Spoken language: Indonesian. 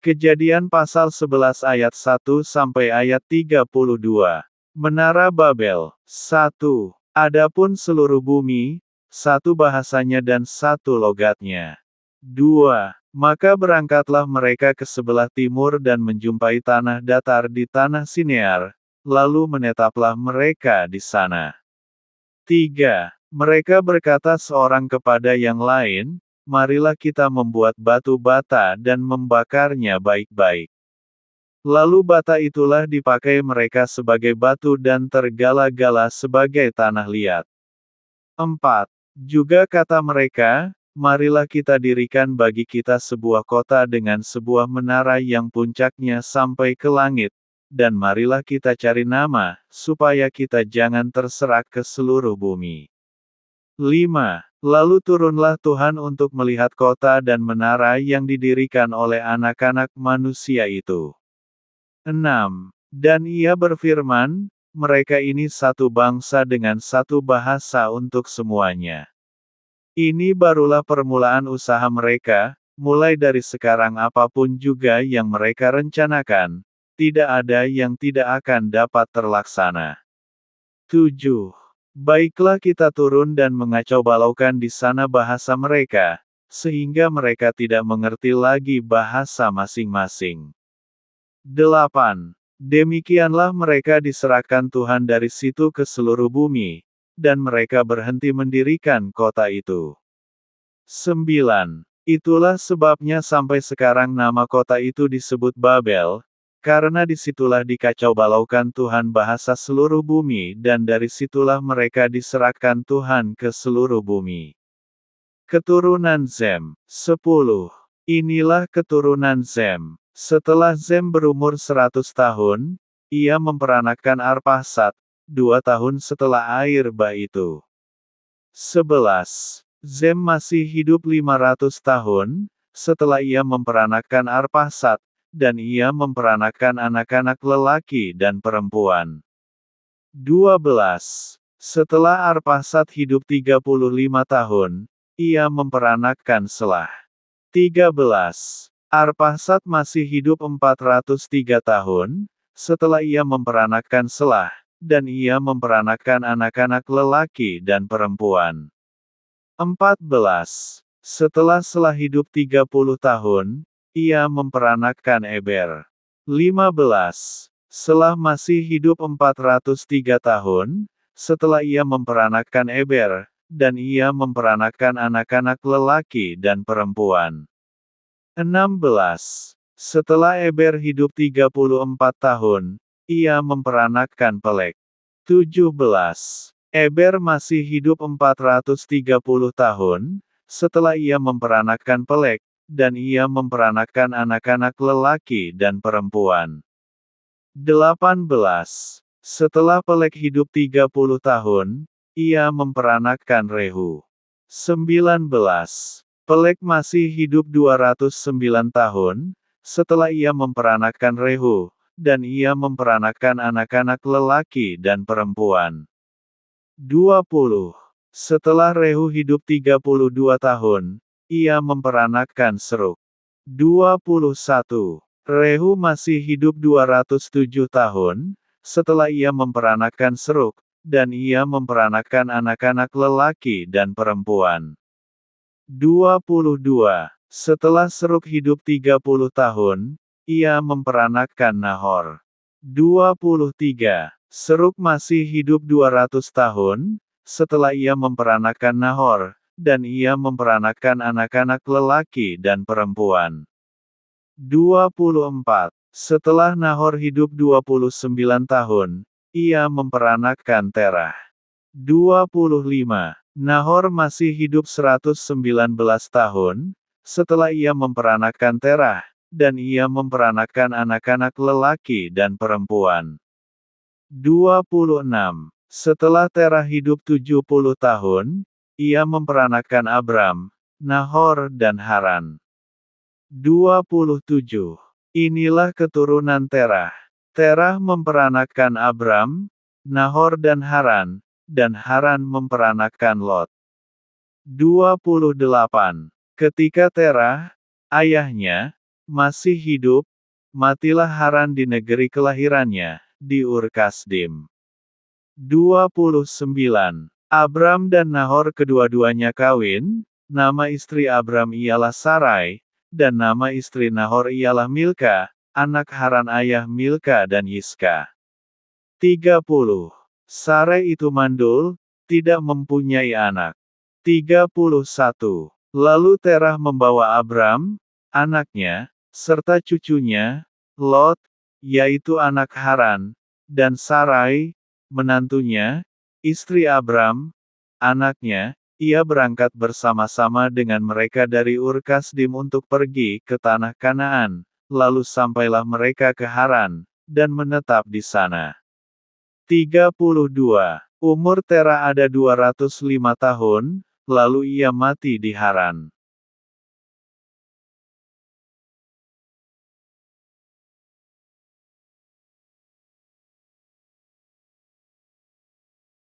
Kejadian pasal 11 ayat 1 sampai ayat 32. Menara Babel. 1. Adapun seluruh bumi, satu bahasanya dan satu logatnya. 2. Maka berangkatlah mereka ke sebelah timur dan menjumpai tanah datar di tanah Sinear, lalu menetaplah mereka di sana. 3. Mereka berkata seorang kepada yang lain, marilah kita membuat batu bata dan membakarnya baik-baik. Lalu bata itulah dipakai mereka sebagai batu dan tergala-gala sebagai tanah liat. 4. Juga kata mereka, marilah kita dirikan bagi kita sebuah kota dengan sebuah menara yang puncaknya sampai ke langit, dan marilah kita cari nama, supaya kita jangan terserak ke seluruh bumi. 5. Lalu turunlah Tuhan untuk melihat kota dan menara yang didirikan oleh anak-anak manusia itu. 6. Dan ia berfirman, mereka ini satu bangsa dengan satu bahasa untuk semuanya. Ini barulah permulaan usaha mereka, mulai dari sekarang apapun juga yang mereka rencanakan, tidak ada yang tidak akan dapat terlaksana. 7. Baiklah kita turun dan mengacau balaukan di sana bahasa mereka, sehingga mereka tidak mengerti lagi bahasa masing-masing. 8. Demikianlah mereka diserahkan Tuhan dari situ ke seluruh bumi, dan mereka berhenti mendirikan kota itu. 9. Itulah sebabnya sampai sekarang nama kota itu disebut Babel, karena disitulah dikacau balaukan Tuhan bahasa seluruh bumi dan dari situlah mereka diserahkan Tuhan ke seluruh bumi. Keturunan Zem. 10. Inilah keturunan Zem. Setelah Zem berumur 100 tahun, ia memperanakkan Arphaxad, 2 tahun setelah air bah itu. 11. Zem masih hidup 500 tahun, setelah ia memperanakkan Arphaxad, dan ia memperanakkan anak-anak lelaki dan perempuan. 12. Setelah Arphaxad hidup 35 tahun, ia memperanakkan Selah. 13. Arphaxad masih hidup 403 tahun, setelah ia memperanakkan Selah, dan ia memperanakkan anak-anak lelaki dan perempuan. 14. Setelah Selah hidup 30 tahun, ia memperanakkan Eber. 15. Selah masih hidup 403 tahun, setelah ia memperanakkan Eber, dan ia memperanakkan anak-anak lelaki dan perempuan. 16. Setelah Eber hidup 34 tahun, ia memperanakkan Pelek. 17. Eber masih hidup 430 tahun, setelah ia memperanakkan Pelek, dan ia memperanakkan anak-anak lelaki dan perempuan. 18. Setelah Pelek hidup 30 tahun, ia memperanakkan Rehu. 19. Pelek masih hidup 209 tahun, setelah ia memperanakkan Rehu, dan ia memperanakkan anak-anak lelaki dan perempuan. 20. Setelah Rehu hidup 32 tahun, ia memperanakkan Serug. 21. Rehu masih hidup 207 tahun, setelah ia memperanakkan Serug, dan ia memperanakkan anak-anak lelaki dan perempuan. 22. Setelah Serug hidup 30 tahun, ia memperanakkan Nahor. 23. Serug masih hidup 200 tahun, setelah ia memperanakkan Nahor, dan ia memperanakkan anak-anak lelaki dan perempuan. 24. Setelah Nahor hidup 29 tahun, ia memperanakkan Terah. 25. Nahor masih hidup 119 tahun, setelah ia memperanakkan Terah, dan ia memperanakkan anak-anak lelaki dan perempuan. 26. Setelah Terah hidup 70 tahun, ia memperanakkan Abram, Nahor dan Haran. 27. Inilah keturunan Terah. Terah memperanakkan Abram, Nahor dan Haran memperanakkan Lot. 28. Ketika Terah, ayahnya, masih hidup, matilah Haran di negeri kelahirannya, di Ur Kasdim. 29. Abram dan Nahor kedua-duanya kawin, nama istri Abram ialah Sarai, dan nama istri Nahor ialah Milka, anak Haran ayah Milka dan Yiska. 30. Sarai itu mandul, tidak mempunyai anak. 31. Lalu Terah membawa Abram, anaknya, serta cucunya, Lot, yaitu anak Haran, dan Sarai, menantunya, istri Abram, anaknya, ia berangkat bersama-sama dengan mereka dari Ur Kasdim untuk pergi ke tanah Kanaan, lalu sampailah mereka ke Haran, dan menetap di sana. 32. Umur Terah ada 205 tahun, lalu ia mati di Haran.